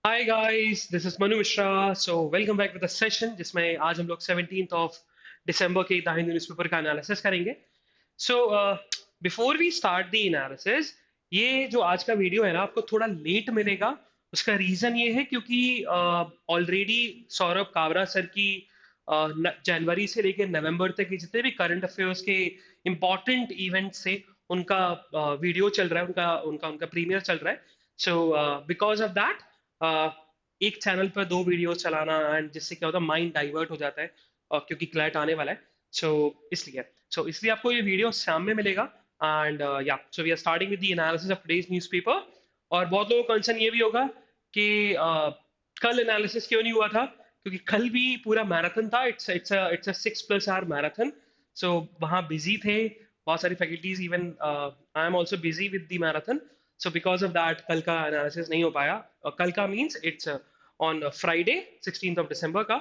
Hi guys, this is Manu Mishra. So welcome back with the session जिसमें आज हम लोग 17th ऑफ दिसंबर के द हिंदू न्यूज़पेपर का एनालिसिस करेंगे। So before we start the analysis, ये जो आज का वीडियो है ना आपको थोड़ा लेट मिलेगा। उसका रीजन ये है क्योंकि ऑलरेडी सौरभ काबरा सर की जनवरी से लेकर नवंबर तक के जितने भी करंट अफेयर्स के इम्पोर्टेंट इवेंट्स से उनका वीडियो चल रहा है, उनका उनका उनका प्रीमियर चल रहा है। सो बिकॉज ऑफ दैट एक चैनल पर दो वीडियो चलाना एंड जिससे क्या होता है माइंड डाइवर्ट हो जाता है, क्योंकि क्लैट आने वाला है। सो इसलिए आपको ये वीडियो शाम में मिलेगा। And yeah so we are starting with the analysis of today's newspaper. और बहुत लोगों का कंसर्न ये भी होगा कि कल एनालिसिस क्यों नहीं हुआ था, क्योंकि कल भी पूरा मैराथन था। It's a 6+ hour marathon. So वहाँ बिजी थे बहुत सारी faculties, even I am also busy with the marathon. So because of that कल का एनालिसिस नहीं हो पाया। कल का means it's on Friday 16th of December का।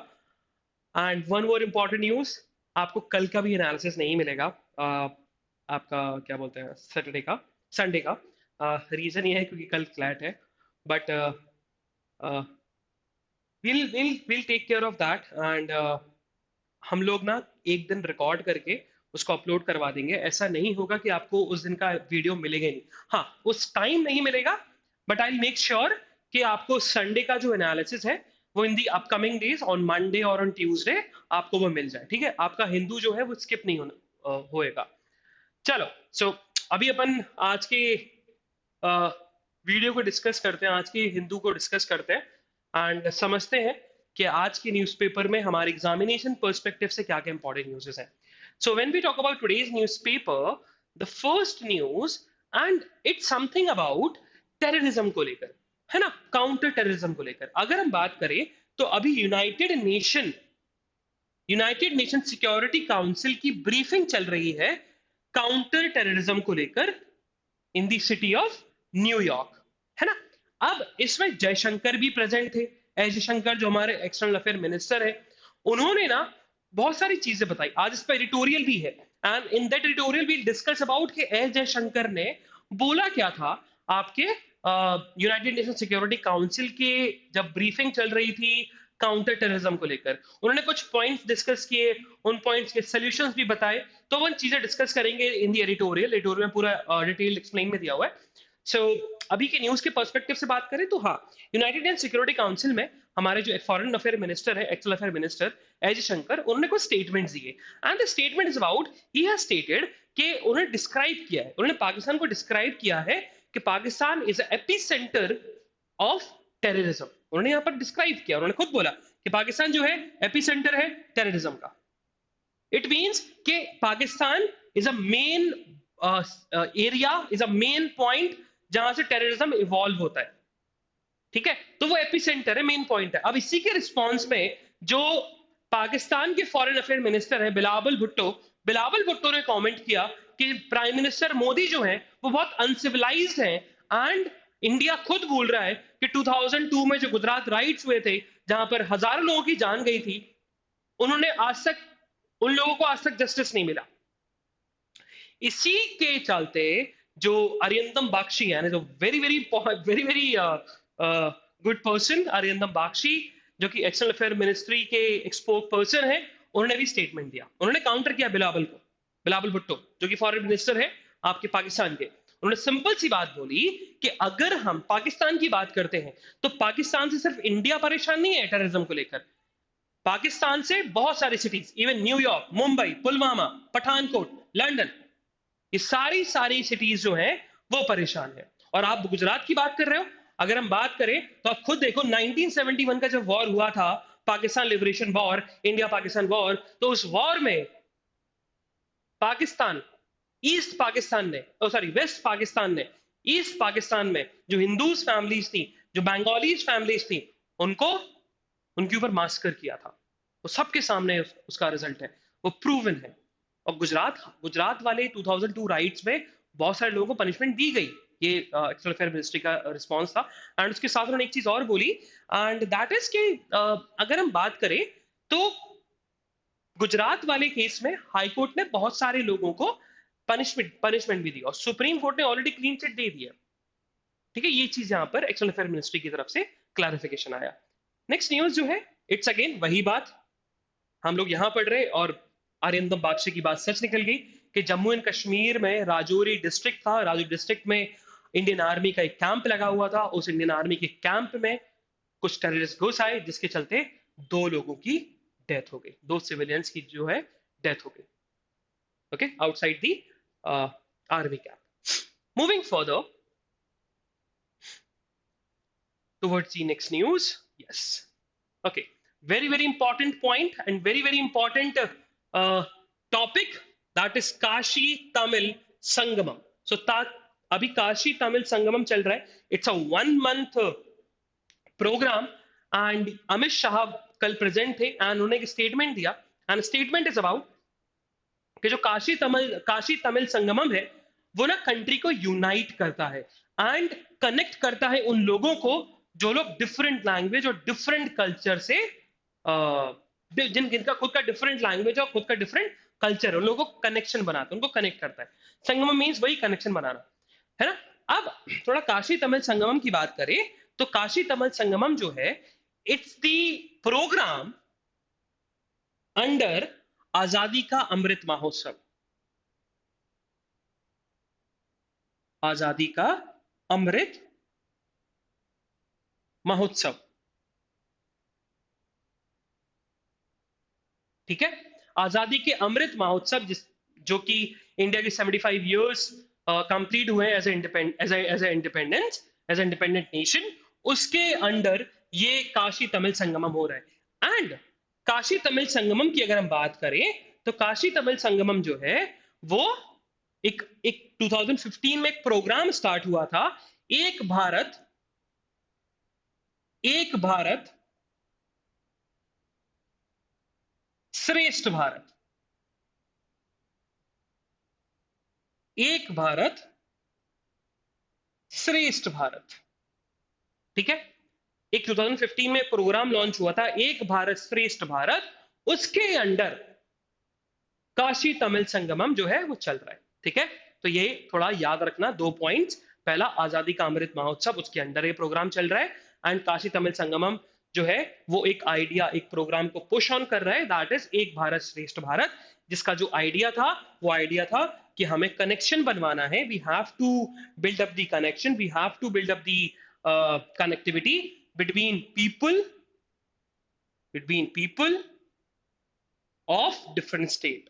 And one more important news, आपको कल का भी एनालिसिस नहीं मिलेगा। आपका क्या बोलते हैं सैटरडे का, संडे का। रीजन ये है क्योंकि कल फ्लैट है। But we'll take care of that. And हम लोग ना एक दिन रिकॉर्ड करके उसको अपलोड करवा देंगे। ऐसा नहीं होगा कि आपको उस दिन का वीडियो मिलेगा ही नहीं। हाँ, उस टाइम नहीं मिलेगा, बट आई मेक श्योर कि आपको संडे का जो एनालिसिस है वो in the upcoming days on Monday और ऑन ट्यूसडे आपको वो मिल जाए। ठीक है, आपका हिंदू जो है वो स्किप नहीं होएगा। चलो, अभी अपन आज के वीडियो को डिस्कस करते हैं, आज की हिंदू को डिस्कस करते हैं एंड समझते हैं कि आज के न्यूज़पेपर में हमारे एग्जामिनेशन पर्सपेक्टिव से क्या क्या इंपॉर्टेंट न्यूज़ हैं। So when we talk about today's newspaper, the first news and it's something about terrorism को लेकर, है ना, काउंटर टेररिज्म को लेकर अगर हम बात करें तो अभी यूनाइटेड नेशन सिक्योरिटी काउंसिल की ब्रीफिंग चल रही है काउंटर टेररिज्म को लेकर इन दी सिटी ऑफ न्यूयॉर्क, है ना। अब इसमें जयशंकर भी प्रेजेंट थे। एस जयशंकर जो हमारे एक्सटर्नल अफेयर मिनिस्टर है, उन्होंने ना बहुत सारी चीजें बताई। आज इस पर एडिटोरियल भी है and in that editorial we discuss about कि एस जयशंकर ने बोला क्या था आपके यूनाइटेड नेशन सिक्योरिटी काउंसिल के जब ब्रीफिंग चल रही थी काउंटर टेररिज्म को लेकर। उन्होंने कुछ पॉइंट्स डिस्कस किए, उन पॉइंट्स के सॉल्यूशंस भी बताए। तो वो चीजें डिस्कस करेंगे इन दी एडिटोरियल में पूरा डिटेल एक्सप्लेन में दिया हुआ है। सो अभी के न्यूज के पर्सपेक्टिव से बात करें तो हाँ, यूनाइटेड नेशन सिक्योरिटी काउंसिल में हमारे जो फॉरेन अफेयर मिनिस्टर है, external affair minister S Jaishankar, उन्होंने कुछ स्टेटमेंट्स दिए and the statement is about, he has stated कि उन्होंने डिस्क्राइब किया है, उन्होंने पाकिस्तान को डिस्क्राइब किया है कि Pakistan is AP centre of terrorism. उन्होंने यहाँ पर डिस्क्राइब किया, उन्होंने खुद बोला कि पाकिस्तान जो है एपी सेंटर है टेररिज्म का। इट मीन्स कि Pakistan is a main area, is a main point जहां से टेररिज्म इवॉल्व होता है। ठीक है, तो वो एपी सेंटर है, मेन पॉइंट है। अब इसी के रिस्पॉन्स में जो पाकिस्तान के फॉरेन अफेयर मिनिस्टर है बिलावल भुट्टो ने कमेंट किया कि प्राइम मिनिस्टर मोदी जो है वो बहुत अनसिविलाइज्ड है एंड इंडिया खुद बोल रहा है कि 2002 में जो गुजरात राइट्स हुए थे जहां पर हजारों लोगों की जान गई थी, उन्होंने आज तक उन लोगों को आज तक जस्टिस नहीं मिला। इसी के चलते जो अरियंदम बागची है, जो very very very very good person Arindam Bagchi, जो कि एक्सटर्नल अफेयर मिनिस्ट्री के एक्सपोक पर्सन है, उन्होंने भी स्टेटमेंट दिया। उन्होंने काउंटर किया बिलावल भुट्टो जो कि फॉरेन मिनिस्टर है आपके पाकिस्तान के। उन्होंने सिंपल सी बात बोली कि अगर हम पाकिस्तान की बात करते हैं तो पाकिस्तान से सिर्फ इंडिया परेशान नहीं है टेररिज्म को लेकर। पाकिस्तान से बहुत सारी cities, even New York, Mumbai, Pulwama, Pathankot, London, ये सारी सारी सिटीज जो हैं वो परेशान है। और आप गुजरात की बात कर रहे हो, अगर हम बात करें तो आप खुद देखो 1971 का जब वॉर हुआ था, Pakistan liberation war, India Pakistan war, तो उस वॉर में पाकिस्तान, ईस्ट पाकिस्तान ने, सॉरी वेस्ट पाकिस्तान ने, ईस्ट पाकिस्तान में जो हिंदूज फैमिलीज थी, जो बंगालीज फैमिलीज थी, उनको उनके ऊपर मास्कर किया था। वो सबके सामने उसका रिजल्ट है, वो प्रूवन है। और गुजरात वाले 2002 राइट्स में बहुत सारे लोगों को पनिशमेंट दी गई। ये एक्सटर्नल अफेयर मिनिस्ट्री का रिस्पांस था। एंड उसके साथ उन्होंने एक चीज और बोली, एंड दैट इज कि अगर हम बात करें तो गुजरात वाले केस में हाई कोर्ट ने बहुत सारे लोगों को पनिशमेंट भी दी और सुप्रीम कोर्ट ने ऑलरेडी क्लीन चिट दे दिया। ठीक है, ये चीज यहाँ पर एक्सटर्नल अफेयर मिनिस्ट्री की तरफ से क्लैरिफिकेशन आया। नेक्स्ट न्यूज जो है, इट्स अगेन वही बात हम लोग यहां पढ़ रहे, और आर्यनदम बागची की बात सच निकल गई कि जम्मू एंड कश्मीर में राजौरी डिस्ट्रिक्ट था, राजौरी डिस्ट्रिक्ट में इंडियन आर्मी का एक कैंप लगा हुआ था। उस इंडियन आर्मी के कैंप में कुछ टेररिस्ट घुस आए, जिसके चलते 2 लोगों की डेथ हो गई, 2 सिविलियंस की जो है डेथ हो गई, okay, outside the army camp. Moving further towards the next news. Yes. Okay. Very, very important point and very, very important topic, that is Kashi Tamil Sangamam. So, अभी काशी तमिल संगमम चल रहा है. It's a 1 month program and Amit Shah कल present थे and उन्होंने एक statement दिया, and statement is about कि जो काशी तमिल संगमम है वो ना कंट्री को यूनाइट करता है एंड कनेक्ट करता है उन लोगों को जो लोग डिफरेंट लैंग्वेज और डिफरेंट कल्चर से जिनका खुद का डिफरेंट लैंग्वेज और खुद का डिफरेंट कल्चर है, उन लोगों को कनेक्शन बनाता है, उनको कनेक्ट करता है. संगमम मीन्स वही कनेक्शन बनाना है ना. अब थोड़ा काशी तमिल संगमम की बात करें तो काशी तमिल संगमम जो है, इट्स द प्रोग्राम अंडर आजादी का अमृत महोत्सव. आजादी का अमृत महोत्सव, ठीक है. आजादी के अमृत महोत्सव जो कि इंडिया के 75 इयर्स कंप्लीट हुए एज इंडिपेंडेंट नेशन, उसके अंडर ये काशी तमिल संगमम हो रहा है. एंड काशी तमिल संगमम की अगर हम बात करें तो काशी तमिल संगमम जो है वो एक 2015 में एक प्रोग्राम स्टार्ट हुआ था, एक भारत श्रेष्ठ भारत. एक भारत श्रेष्ठ भारत, ठीक है. एक 2015 में प्रोग्राम लॉन्च हुआ था, एक भारत श्रेष्ठ भारत. उसके अंडर काशी तमिल संगमम जो है वो चल रहा है, ठीक है. तो ये थोड़ा याद रखना, 2 पॉइंट्स. पहला, आजादी का अमृत महोत्सव, उसके अंडर ये प्रोग्राम चल रहा है. एंड काशी तमिल संगमम जो है वो एक आइडिया, एक प्रोग्राम को पुश ऑन कर रहा है, दैट इज एक भारत श्रेष्ठ भारत. जिसका जो आइडिया था वो आइडिया था कि हमें कनेक्शन बनवाना है. We have to build up the connection, we have to build up the connectivity between people of different states.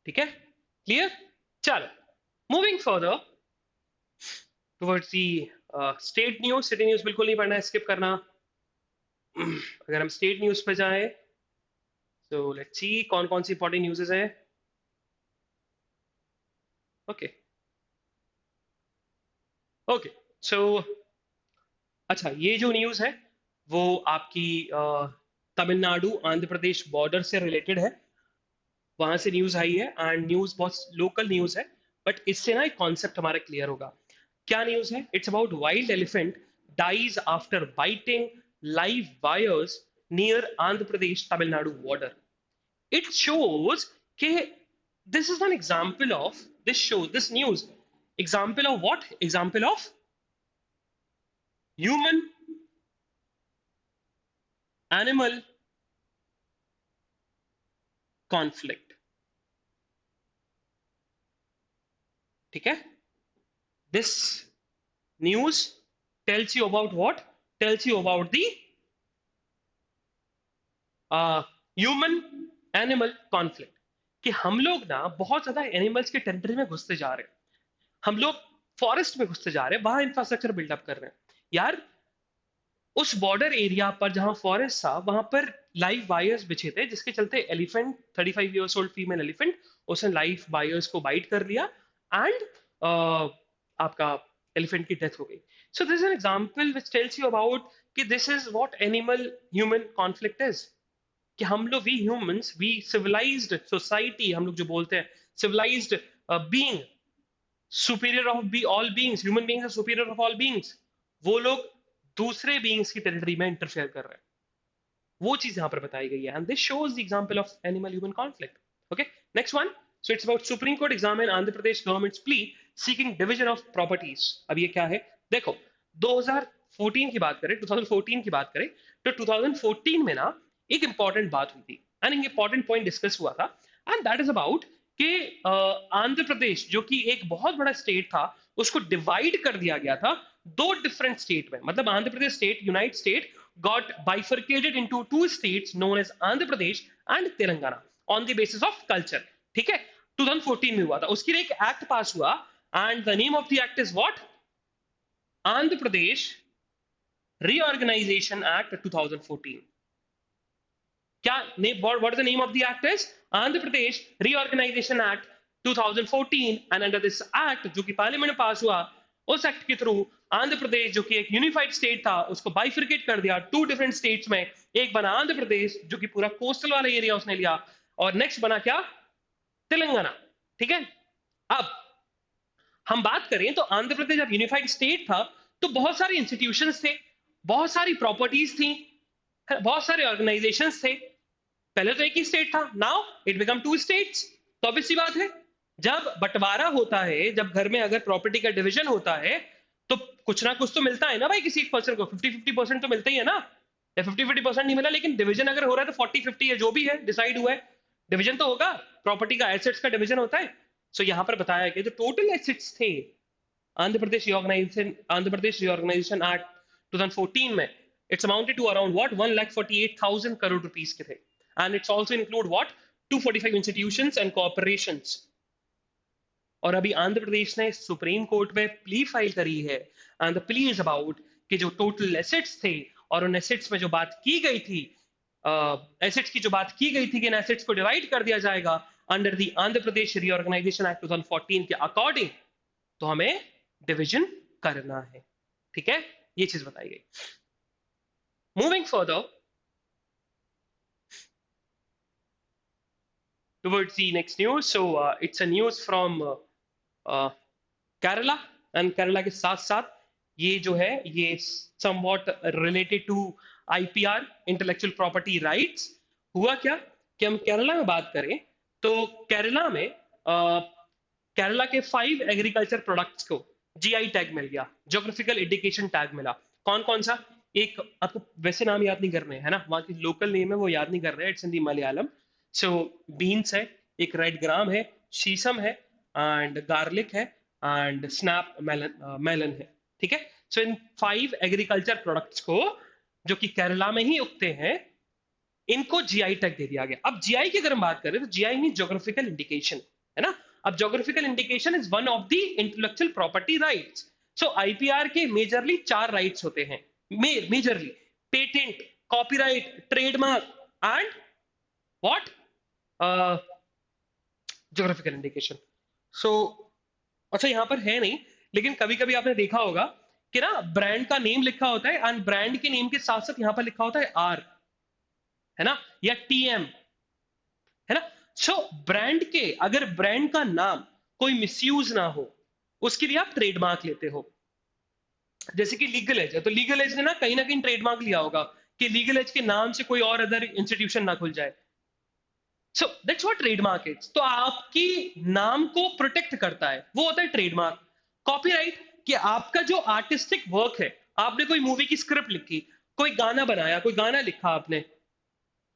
ठीक है, क्लियर. चलो, moving further towards the state news. City news बिल्कुल नहीं पढ़ना है, स्किप करना. अगर हम स्टेट न्यूज पे जाएं तो लेट्स सी कौन कौन सी इंपॉर्टेंट न्यूज़ेस हैं. ओके सो अच्छा, ये जो न्यूज है वो आपकी तमिलनाडु आंध्र प्रदेश बॉर्डर से रिलेटेड है. वहां से न्यूज आई है एंड न्यूज बहुत लोकल न्यूज है, बट इससे ना एक कॉन्सेप्ट हमारा क्लियर होगा. क्या न्यूज है? It's about wild elephant dies after biting live wires near Andhra Pradesh Tamil Nadu border. It shows कि this is an example of this news example of what? Example of human animal conflict. ठीक है. This news tells you about what? Tells you about the human animal conflict. कि हम लोग ना बहुत ज्यादा animals के टेरिटरी में घुसते जा रहे हैं, हम लोग फॉरेस्ट में घुसते जा रहे हैं, वहां इंफ्रास्ट्रक्चर बिल्डअप कर रहे हैं. यार उस बॉर्डर एरिया पर जहां फॉरेस्ट था वहां पर लाइव वायर्स बिछे थे, जिसके चलते elephant 35 years old female elephant, उसने लाइव वायर्स को बाइट कर लिया एंड आपका एलिफेंट की डेथ हो गई. So this is an example which tells you about कि this is what animal human conflict is. कि हम लोग, we humans, we civilised society, हम लोग जो बोलते हैं civilised being, superior of be all beings, human beings are superior of all beings, वो लोग दूसरे बीइंग्स की टेरिटरी में इंटरफेयर कर रहे हैं. वो चीज यहां पर बताई गई है and this shows the example of animal human conflict. Okay, next one. So it's about Supreme Court examine Andhra Pradesh government's plea seeking division of properties. अब ये क्या है? देखो 2014 की बात करें, 2014 की बात करें तो 2014 में ना एक इंपॉर्टेंट बात हुई थी एंड एक इंपॉर्टेंट पॉइंट डिस्कस हुआ था एंड दैट इज अबाउट कि आंध्र प्रदेश जो कि एक बहुत बड़ा स्टेट था उसको डिवाइड कर दिया गया था दो डिफरेंट स्टेट में. मतलब Andhra Pradesh state, united state got bifurcated into two states known as Andhra Pradesh and Telangana on the basis of culture. ठीक है, 2014 में हुआ था. उसके लिए एक एक्ट पास हुआ and the name of the act is what? Andhra Pradesh Reorganization Act 2014. क्या what is the name of the act is? Andhra Pradesh Reorganization Act 2014 and under this act जो कि पार्लियामेंट में पास हुआ उस एक्ट के through Andhra Pradesh जो कि एक यूनिफाइड स्टेट था उसको बाइफिकेट कर दिया टू डिफरेंट स्टेट्स में. एक बना आंध्र प्रदेश जो कि पूरा कोस्टल वाला एरिया उसने लिया और नेक्स्ट बना क्या? तेलंगाना. ठीक है, अब हम बात करें तो आंध्र प्रदेश जब यूनिफाइड स्टेट था तो बहुत सारे इंस्टीट्यूशंस थे, बहुत सारी प्रॉपर्टीज थी, बहुत सारे ऑर्गेनाइजेशंस थे. पहले तो एक ही स्टेट था, now it become two states. तो ऑब्वियस सी बात है जब बंटवारा होता है, जब घर में अगर प्रॉपर्टी का डिवीजन होता है तो कुछ ना कुछ तो मिलता है ना भाई किसी एक पर्सन को. 50-50% तो मिलता ही है ना. या 50-50% नहीं मिला लेकिन डिवीजन अगर हो रहा है तो 40-50 है, जो भी है डिसाइड हुआ है डिवीजन तो होगा. प्रॉपर्टी का एसेट्स का डिवीजन होता है. सो यहां पर बताया गया जो टोटल एसेट्स थे आंध्र प्रदेश रिऑर्गेनाइजेशन एक्ट 2014 में it's amounted to around what 1,48,000 crore rupees के थे. And it's also include what 245 institutions and corporations. और अभी आंध्र प्रदेश ने सुप्रीम कोर्ट में प्ली फाइल करी है and the plea is about कि जो टोटल एसेट्स थे और उन एसेट्स में जो बात की गई थी, एसेट्स की जो बात की गई थी कि इन एसेट्स को डिवाइड कर दिया जाएगा under the Andhra Pradesh reorganisation act 2014 के अकॉर्डिंग, तो हमें डिवीजन करना है. ठीक है, ये चीज बताई गई. Moving further towards the next news. So it's a news from Kerala and Kerala के साथ साथ ये जो है ये somewhat related to IPR intellectual property rights. हुआ क्या कि हम केरला में बात करें तो केरला में केरला के 5 एग्रीकल्चर प्रोडक्ट्स को जीआई टैग मिल गया, ज्योग्राफिकल इंडिकेशन टैग मिला. कौन कौन सा? एक आपको वैसे नाम याद नहीं करने है ना, वहां की लोकल नेम है वो याद नहीं कर रहे, it's in the Malayalam. So beans है, एक रेड ग्राम है, शीशम है एंड गार्लिक है एंड स्नैप मेलन है. ठीक है, सो इन 5 एग्रीकल्चर प्रोडक्ट्स को जो कि केरला में ही उगते हैं इनको जीआई टैग दे दिया गया. अब जीआई की अगर हम बात करें तो जीआई मीन ज्योग्राफिकल इंडिकेशन है ना. अब geographical indication is one of the intellectual property rights. So IPR के मेजरली 4 राइट्स होते हैं. Majorly patent, copyright, trademark and what geographical indication. So अच्छा यहां पर है नहीं लेकिन कभी कभी आपने देखा होगा कि ना ब्रांड का नेम लिखा होता है एंड ब्रांड के नेम के साथ साथ यहां पर लिखा होता है आर, है ना, या टीएम, है ना. सो ब्रांड के अगर ब्रांड का नाम कोई मिसयूज ना हो उसके लिए आप ट्रेडमार्क लेते हो. जैसे कि लीगल एज है तो लीगल एज ने ना कहीं ट्रेडमार्क लिया होगा कि लीगल एज के नाम से कोई और अदर इंस्टीट्यूशन ना खुल जाए. सो दैट्स व्हाट ट्रेडमार्क इज. तो आपकी नाम को प्रोटेक्ट करता है, वो होता है ट्रेडमार्क. कॉपीराइट कि आपका जो आर्टिस्टिक वर्क है, आपने कोई मूवी की स्क्रिप्ट लिखी, कोई गाना बनाया, कोई गाना लिखा आपने,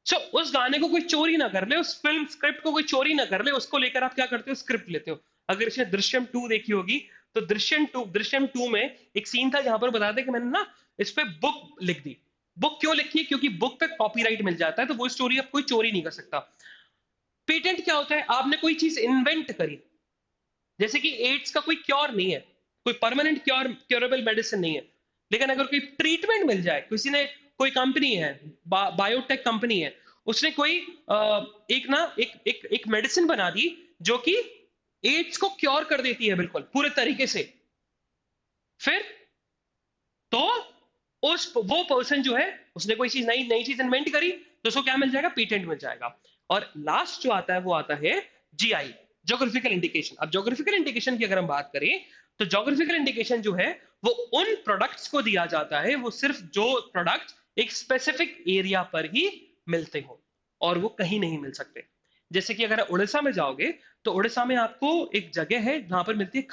सो उस गाने को कोई चोरी ना कर ले, उस फिल्म स्क्रिप्ट को कोई चोरी ना कर ले, उसको लेकर आप क्या करते हो, स्क्रिप्ट लेते हो. अगर इसने दृश्यम 2 देखी होगी तो दृश्यम 2 में एक सीन था जहां पर बताते कि मैंने ना इस पे बुक लिख दी. बुक क्यों लिखी? क्योंकि बुक पे कॉपीराइट मिल जाता है तो वो स्टोरी अब कोई चोरी नहीं कर सकता. पेटेंट क्या होता है? आपने कोई चीज इन्वेंट करी, जैसे कि एड्स का कोई क्योर नहीं है, कोई परमानेंट क्योरेबल मेडिसिन नहीं है, लेकिन अगर कोई ट्रीटमेंट मिल जाए, किसी ने कोई कंपनी है, बायोटेक कंपनी है, उसने कोई एक मेडिसिन बना दी जो कि एड्स को क्योर कर देती है बिल्कुल पूरे तरीके से, फिर तो वो पर्सन जो है उसने कोई चीज नई चीज इन्वेंट करी तो उसको क्या मिल जाएगा? पेटेंट मिल जाएगा. और लास्ट जो आता है वो आता है जीआई, ज्योग्राफिकल इंडिकेशन. अब ज्योग्राफिकल इंडिकेशन की अगर हम बात करें तो ज्योग्राफिकल इंडिकेशन जो है वो उन प्रोडक्ट्स को दिया जाता है, वो सिर्फ जो प्रोडक्ट एक स्पेसिफिक एरिया पर ही मिलते हो और वो कहीं नहीं मिल सकते. जैसे कि अगर उड़ीसा में जाओगे तो उड़ीसा में आपको एक जगह है जहां पर मिलती है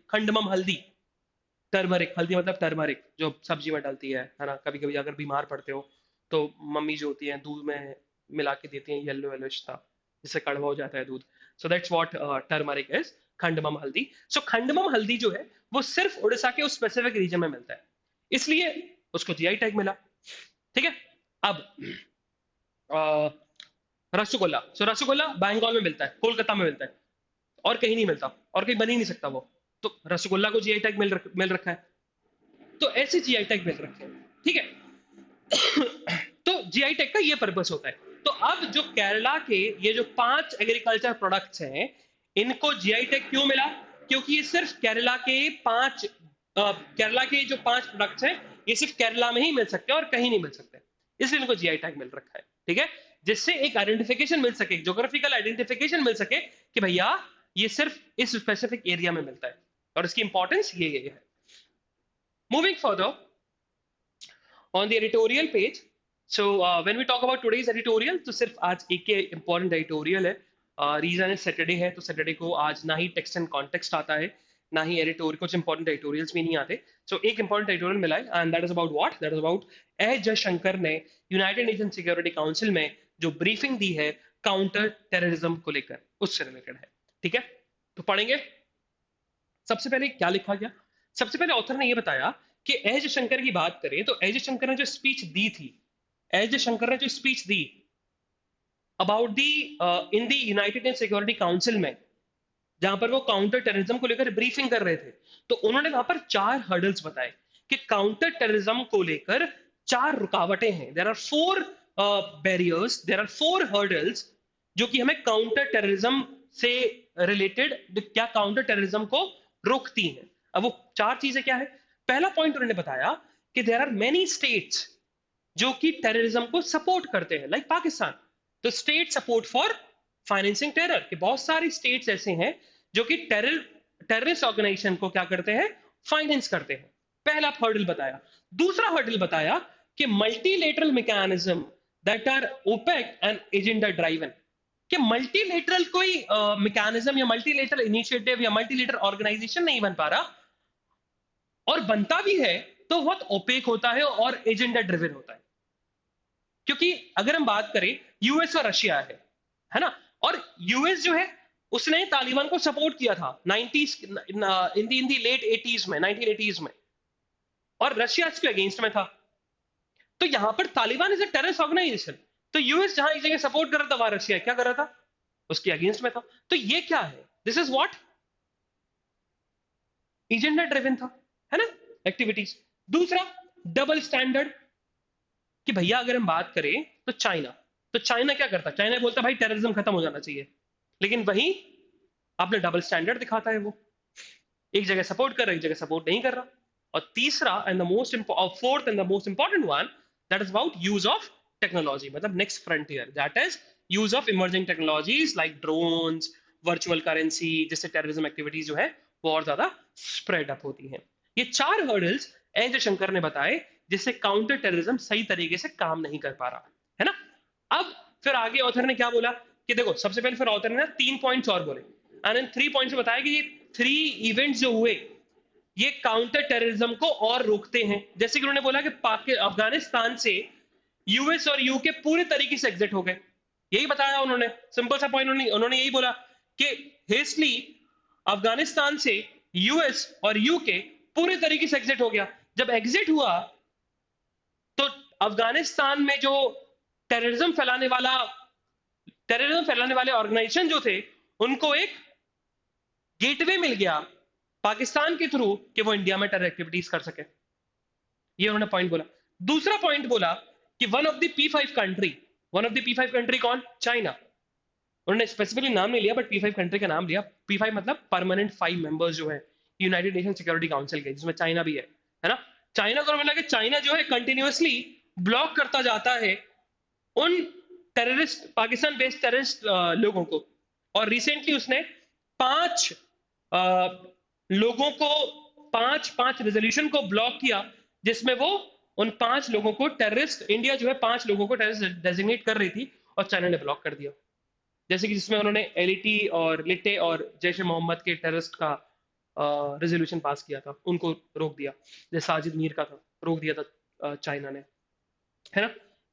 खंडमम हल्दी। टर्मरिक, हल्दी मतलब टर्मरिक जो सब्जी में डलती है ना। कभी कभी अगर बीमार पड़ते हो तो मम्मी जो होती है दूध में मिला के देती हैं, येलो येलोइश था, जिससे कड़वा हो जाता है दूध। So that's what turmeric is, Kandhamal हल्दी। सो खंडमम हल्दी जो है वो सिर्फ उड़ीसा के उस स्पेसिफिक रीजन में मिलता है, इसलिए उसको जीआई टैग मिला। ठीक है। अब रसगुल्ला, सो रसगुल्ला बंगाल में मिलता है, कोलकाता में मिलता है, और कहीं नहीं मिलता, और कहीं बन ही नहीं सकता वो। तो रसगुल्ला को जीआई टैग मिल रखा है। तो ऐसे जीआई टैग मिल रखे हैं। ठीक है। तो जीआई टैग का ये पर्पस होता है। तो अब जो केरला के ये जो 5 एग्रीकल्चर प्रोडक्ट्स हैं, इनको जीआई टैग क्यों मिला? क्योंकि ये सिर्फ केरला के जो 5 प्रोडक्ट्स हैं, ये सिर्फ केरला में ही मिल सकते हैं और कहीं नहीं मिल सकते, इसलिए इनको जीआई टैग मिल रखा है। ठीक है। जिससे एक आइडेंटिफिकेशन मिल सके, ज्योग्राफिकल आइडेंटिफिकेशन मिल सके कि भैया ये सिर्फ इस स्पेसिफिक एरिया में मिलता है, और इसकी इंपॉर्टेंस ये है। Moving further on the editorial page, so when we talk about today's editorial, तो सिर्फ आज एक ही important editorial है। रीजन है सैटरडे है, तो सैटरडे को आज ना ही टेक्स्ट एंड कॉन्टेक्स्ट आता है, ना ही एडिटोरियल, कुछ इंपॉर्टेंट एडिटोरियल्स भी नहीं आते। सो एक इंपॉर्टेंट एडिटोरियल मिला है, and that is about what, that is about S Jaishankar ने यूनाइटेड नेशन सिक्योरिटी काउंसिल में जो ब्रीफिंग दी है काउंटर टेररिज्म को लेकर, उससे रिलेटेड है। ठीक है। तो पढ़ेंगे। सबसे पहले क्या लिखा गया? सबसे पहले ऑथर ने यह बताया कि एस जयशंकर की बात करें तो एस जयशंकर ने जो स्पीच दी थी, एस जयशंकर ने जो speech the about the in the United nation security council में, जहां पर वो काउंटर टेररिज्म को लेकर ब्रीफिंग कर रहे थे, तो उन्होंने वहां पर 4 हर्डल्स बताए कि काउंटर टेररिज्म को लेकर 4 रुकावटें हैं। There are 4 barriers, there are 4 hurdles जो कि हमें काउंटर टेररिज्म से रिलेटेड, क्या काउंटर टेररिज्म को रोकती हैं। अब वो 4 चीजें क्या है? पहला पॉइंट उन्होंने बताया कि देयर आर मेनी स्टेट्स जो कि टेररिज्म को सपोर्ट करते हैं, लाइक पाकिस्तान। तो state support for financing terror, के बहुत सारी स्टेट्स ऐसे हैं जो कि टेररिस्ट ऑर्गेनाइजेशन को क्या करते हैं? फाइनेंस करते हैं। पहला हर्डल बताया। दूसरा हर्डल बताया कि multilateral mechanism that are opaque and agenda driven, कि मल्टीलेटरल कोई मैकेनिज्म या मल्टीलेटरल इनिशिएटिव या मल्टीलेटरल ऑर्गेनाइजेशन नहीं बन पा रहा, और बनता भी है तो बहुत ओपेक होता है और एजेंडा ड्रिवन होता है। क्योंकि अगर हम बात करें, यूएस और रशिया है ना, और यूएस जो है उसने तालिबान को सपोर्ट किया था 90s, इन दी लेट 80s में, 1980s में, और रशिया इसके अगेंस्ट में था। तो यहां पर Taliban is a terrorist organisation, तो यूएस जहां एक जगह सपोर्ट कर रहा था, वहां रशिया क्या कर रहा था? उसके अगेंस्ट में था। तो ये क्या है? This is what, agenda driven था, है ना, एक्टिविटीज। दूसरा, डबल स्टैंडर्ड, कि भैया अगर हम बात करें तो चाइना क्या करता? चाइना बोलता भाई टेररिज्म खत्म हो जाना चाहिए, लेकिन वहीं आपने डबल स्टैंडर्ड दिखाता है, वो एक जगह सपोर्ट कर रहा है, एक जगह सपोर्ट नहीं कर रहा। और तीसरा and the fourth and the most important one, that is about use of technology, मतलब next frontier, that is use of emerging technologies like drones, virtual currency, जिससे टेररिज्म एक्टिविटीज जो है वो और ज्यादा स्प्रेड अप होती हैं। ये 4 हर्डल्स एस जयशंकर ने बताए जिससे काउंटर टेररिज्म सही तरीके से काम नहीं कर पा रहा है ना। अब फिर आगे ऑथर ने क्या बोला कि देखो, सबसे पहले फिर ऑथर ने ना 3 पॉइंट्स और बोले, एंड इन 3 पॉइंट्स में बताया कि ये 3 इवेंट्स जो हुए ये काउंटर टेररिज्म को और रोकते हैं। जैसे कि उन्होंने बोला कि अफगानिस्तान से यूएस और यूके पूरे तरीके से एग्जिट हो गए, यही बताया उन्होंने, सिंपल सा पॉइंट उन्होंने यही बोला कि हेस्टली अफगानिस्तान से यूएस और यूके पूरे तरीके से एग्जिट हो गया। जब एग्जिट हुआ तो अफगानिस्तान में जो टेररिज्म फैलाने वाले ऑर्गेनाइजेशन जो थे, उनको एक गेटवे मिल गया पाकिस्तान के थ्रू कि वो इंडिया में टेरर एक्टिविटीज कर सके। ये उन्होंने पॉइंट बोला। दूसरा पॉइंट बोला कि one of the P5 country कौन? चाइना। उन्होंने स्पेसिफिकली नाम नहीं लिया, बट P5 कंट्री का नाम लिया। P5 मतलब परमानेंट 5 मेंबर्स जो है यूनाइटेड नेशन सिक्योरिटी काउंसिल के, जिसमें चाइना भी है ना। चाइना को मिला कि चाइना जो है कंटिन्यूअसली ब्लॉक करता जाता है उन टेररिस्ट, पाकिस्तान बेस्ड टेररिस्ट लोगों को, और रिसेंटली उसने 5 लोगों को, 5 रेजोल्यूशन को ब्लॉक किया, जिसमें वो उन 5 लोगों को टेररिस्ट, इंडिया जो है 5 लोगों को टेररिस्ट डेजिग्नेट कर रही थी और चाइना ने ब्लॉक कर दिया। जैसे कि जिसमें उन्होंने एलईटी और लिट्टे और जैश ए मोहम्मद के टेररिस्ट का रेजोल्यूशन पास किया था, उनको रोक दिया। जैसे साजिद मीर का था, रोक दिया था चाइना ने, है ना।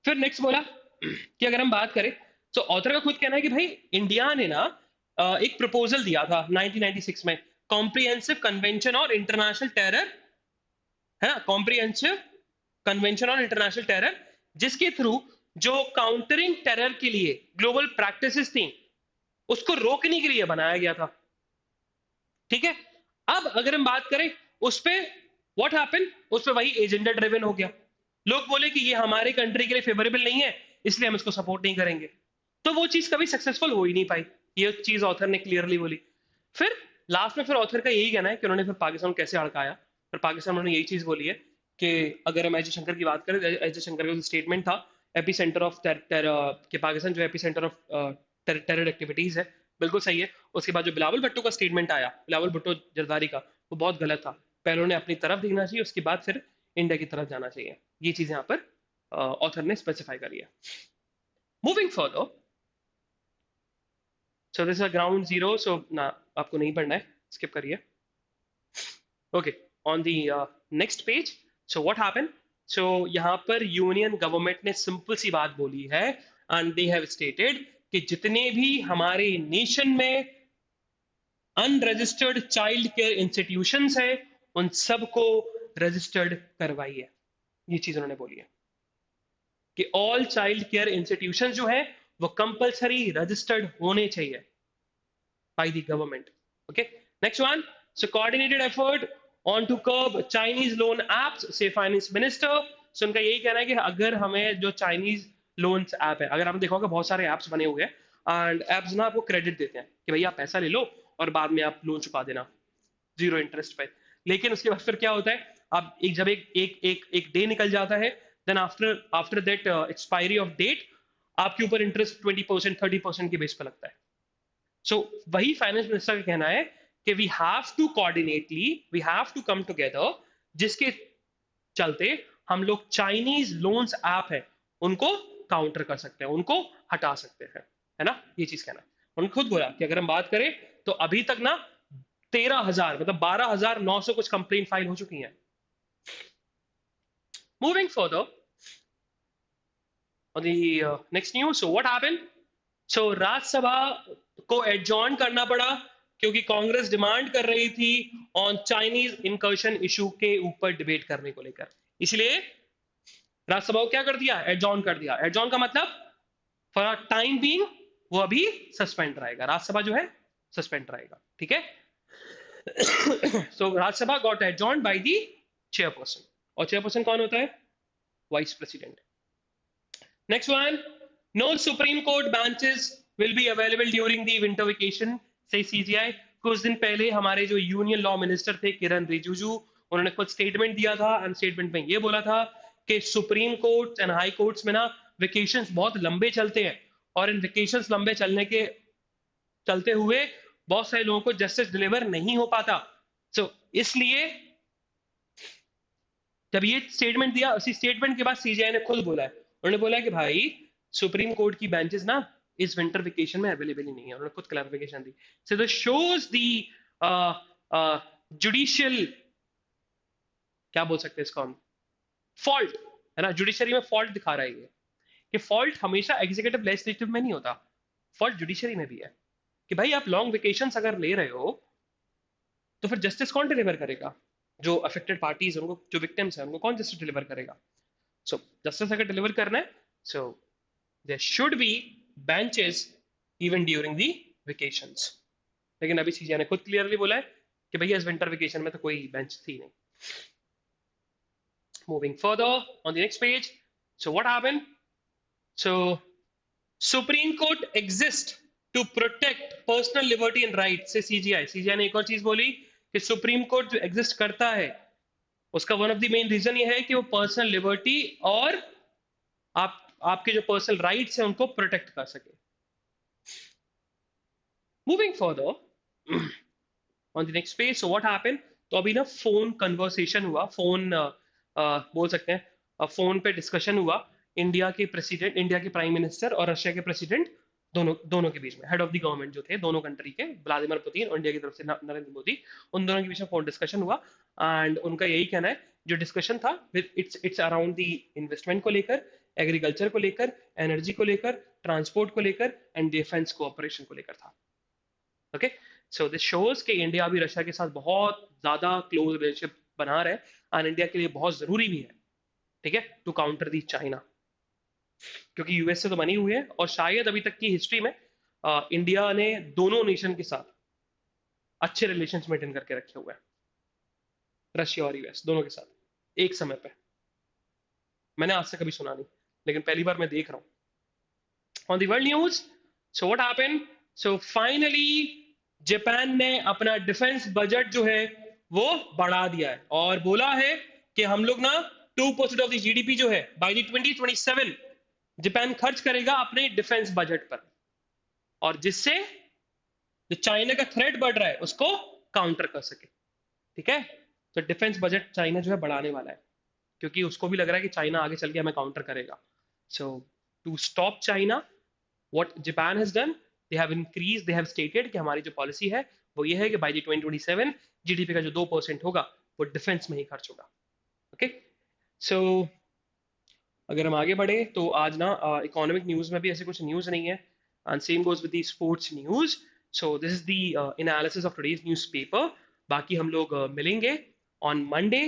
फिर नेक्स्ट बोला कि अगर हम बात करें तो ऑथर का खुद कहना है कि भाई इंडिया ने ना एक प्रपोजल दिया था 1996 में, कॉम्प्रिहेंसिव कन्वेंशन और इंटरनेशनल टेरर, है ना, comprehensive convention on international terror, जिसके थ्रू जो काउंटरिंग टेरर के लिए ग्लोबल प्रैक्टिसेस थी उसको रोकने के लिए बनाया गया था। ठीक है। अब अगर हम बात करें उस पे व्हाट हैपन, उस पे वही एजेंडा ड्रिवन हो गया। लोग बोले कि ये हमारे कंट्री के लिए फेवरेबल नहीं है, इसलिए हम इसको सपोर्ट नहीं करेंगे। तो वो चीज कभी सक्सेसफुल हो ही नहीं पाई, ये चीज ऑथर ने क्लियरली बोली। फिर लास्ट में फिर ऑथर का यही कहना है कि उन्होंने फिर पाकिस्तान को कैसे अड़काया। फिर पाकिस्तान में उन्होंने यही चीज बोली है कि अगर हम एस जयशंकर की बात करें, एस जयशंकर का जो स्टेटमेंट था, एपी सेंटर ऑफ कि पाकिस्तान जो AP centre of terror activities है, बिल्कुल सही है। उसके बाद जो बिलावल भुट्टो का स्टेटमेंट आया, बिलावल भुट्टो जरदारी का, वो बहुत गलत था। पहले उन्हें अपनी तरफ देखना चाहिए, उसके बाद फिर इंडिया की तरफ जाना चाहिए। ये चीज यहाँ पर ऑथर ने स्पेसिफाई करी है। Moving further, so this is ground zero, so ना आपको नहीं पढ़ना है, स्किप करिए। Okay, on the next page, so what happen, so यहाँ पर यूनियन गवर्नमेंट ने सिंपल सी बात बोली है, एंड दे हैव स्टेटेड कि जितने भी हमारे नेशन में अनरजिस्टर्ड चाइल्ड केयर इंस्टीट्यूशंस है उन सबको रजिस्टर्ड करवाइए। ये चीज उन्होंने बोली है कि ऑल चाइल्ड केयर इंस्टीट्यूशन जो है वो कंपलसरी रजिस्टर्ड होने चाहिए by the government. Okay, next one, so coordinated effort on to curb Chinese loan apps, says finance minister. सो उनका यही कहना है कि अगर हमें जो चाइनीज लोन्स ऐप है, अगर आपने देखा होगा बहुत सारे ऐप्स बने हुए हैं, एंड ऐप्स ना आपको क्रेडिट देते हैं कि भैया आप पैसा ले लो और बाद में आप लोन चुका देना जीरो इंटरेस्ट पे। लेकिन उसके बाद फिर क्या होता है, आप एक जब एक एक एक एक डे निकल जाता है, then after after that expiry of date आपके ऊपर इंटरेस्ट 20% 30% के बेस पे लगता है। सो वही फाइनेंस मिनिस्टर का कहना है कि we have to coordinately, we have to come together, जिसके चलते हम लोग चाइनीज लोन्स ऐप है उनको काउंटर कर सकते हैं, उनको हटा सकते हैं, है ना। ये चीज कहना है। उन्होंने खुद बोला कि अगर हम बात करें तो अभी तक ना 13,000 मतलब 12,900 कुछ कंप्लेन फाइल हो चुकी हैं। Moving further on the next news, so what happened, so Rajya Sabha को एडजॉर्न करना पड़ा क्योंकि कांग्रेस डिमांड कर रही थी ऑन चाइनीज इनकर्शन इशू के ऊपर डिबेट करने को लेकर, इसलिए राज्यसभा को क्या कर दिया, एडजॉर्न कर दिया। एडजॉर्न का मतलब फॉर टाइम बीइंग वो अभी सस्पेंड रहेगा, राज्यसभा जो है सस्पेंड रहेगा। ठीक है। So Rajya Sabha got adjourn by the chairperson, और चेयरपर्सन कौन होता है, vice president. Next one, no supreme court benches will be available during the winter vacation, says CJI. कुछ दिन पहले हमारे जो यूनियन लॉ मिनिस्टर थे किरण रिजिजू, उन्होंने खुद स्टेटमेंट दिया था, एंड स्टेटमेंट में ये बोला था कि supreme court and high courts में ना वेकेशंस बहुत लंबे चलते हैं, और इन वेकेशंस लंबे चलने के चलते हुए बहुत सारे लोगों को जस्टिस डिलीवर नहीं हो पाता। सो इसलिए जब ये स्टेटमेंट दिया, उसी स्टेटमेंट के बाद सीजीआई ने खुद बोला है, उन्होंने बोला कि भाई सुप्रीम कोर्ट की बेंचेस ना इस विंटर वेकेशन में अवेलेबल ही नहीं है, उन्होंने खुद clarification the. So this shows the judicial, क्या बोल सकते हैं इसको हम, फॉल्ट, है ना, जुडिशरी में फॉल्ट दिखा रहा है ये, कि फॉल्ट हमेशा एग्जीक्यूटिव लेजिस्लेटिव में नहीं होता, फॉल्ट जुडिशरी में भी है। कि भाई आप लॉन्ग वेकेशन अगर ले रहे हो तो फिर जस्टिस कौन डिलीवर करेगा, जो अफेक्टेड पार्टीज, उनको जो विक्टिम्स है उनको कौन जस्टिस डिलीवर करेगा। सो जस्टिस अगर डिलीवर करना है, so there should be benches even during the vacations. लेकिन अभी सीजीआई ने खुद क्लियरली बोला है कि भैया इस विंटर वेकेशन में तो कोई बेंच थी नहीं। Moving further on the next page, so what happened, so Supreme Court exist to protect personal liberty and right, says CJI ने एक और चीज बोली कि सुप्रीम कोर्ट जो एग्जिस्ट करता है उसका one of the main reason ये है कि वो पर्सनल लिबर्टी और आपके जो पर्सनल राइट्स हैं उनको प्रोटेक्ट कर सके। Moving further on the next page, so what happened, तो अभी ना फोन कन्वर्सेशन हुआ, फोन बोल सकते हैं फोन पे डिस्कशन हुआ इंडिया के प्रेसिडेंट, इंडिया के प्राइम मिनिस्टर और रशिया के प्रेसिडेंट दोनों के बीच में हेड ऑफ द गवर्नमेंट जो थे दोनों कंट्री के, व्लादिमीर पुतिन और इंडिया की तरफ से नरेंद्र मोदी, उन दोनों के बीच में फोन डिस्कशन हुआ। एंड उनका यही कहना है, जो डिस्कशन था इट्स अराउंड द इन्वेस्टमेंट को लेकर, एग्रीकल्चर को लेकर, एनर्जी को लेकर, ट्रांसपोर्ट को लेकर एंड डिफेंस कोऑपरेशन को लेकर था। ओके, सो दिस शोज कि इंडिया अभी रशिया के साथ बहुत ज्यादा क्लोज रिलेशनशिप बना रहा है एंड इंडिया के लिए बहुत जरूरी भी है, ठीक है, टू काउंटर दी चाइना, क्योंकि यूएस से तो बनी हुई है और शायद अभी तक की हिस्ट्री में इंडिया ने दोनों नेशन के साथ अच्छे रिलेशन मेंटेन करके रखे हुए हैं, रशिया और यूएस दोनों के साथ एक समय पे। मैंने आज से कभी सुना नहीं, लेकिन पहली बार मैं देख रहा हूं on the world news. So what happened, so finally Japan ने अपना डिफेंस बजट जो है वो बढ़ा दिया है और बोला है कि हम लोग ना 2% ऑफ द जीडीपी जो है बाय द 2027 जापान खर्च करेगा अपने डिफेंस बजट पर, और जिससे जो चाइना का थ्रेट बढ़ रहा है उसको काउंटर कर सके, ठीक है। तो डिफेंस बजट चाइना जो है बढ़ाने वाला है, क्योंकि उसको भी लग रहा है कि चाइना आगे चल के हमें काउंटर करेगा। So to stop China, what Japan has done, they have stated कि हमारी जो पॉलिसी है वो ये है कि बाय द 2027 जीडीपी का जो 2% होगा वो डिफेंस में ही खर्च होगा। ओके, सो अगर हम आगे बढ़े तो आज ना इकोनॉमिक न्यूज में भी ऐसे कुछ न्यूज नहीं है, and same goes with the sports news. So this is the analysis of today's newspaper. बाकी हम लोग मिलेंगे on Monday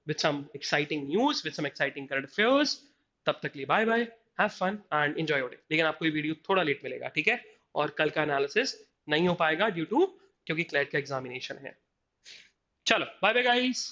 with some exciting news, with some exciting current affairs. तब तक लिए bye bye, have fun and enjoy your day. लेकिन आपको ये वीडियो थोड़ा लेट मिलेगा, ठीक है, और कल का एनालिसिस नहीं हो पाएगा ड्यू टू, क्योंकि क्लैट का एग्जामिनेशन है। चलो बाय बाय गाइस।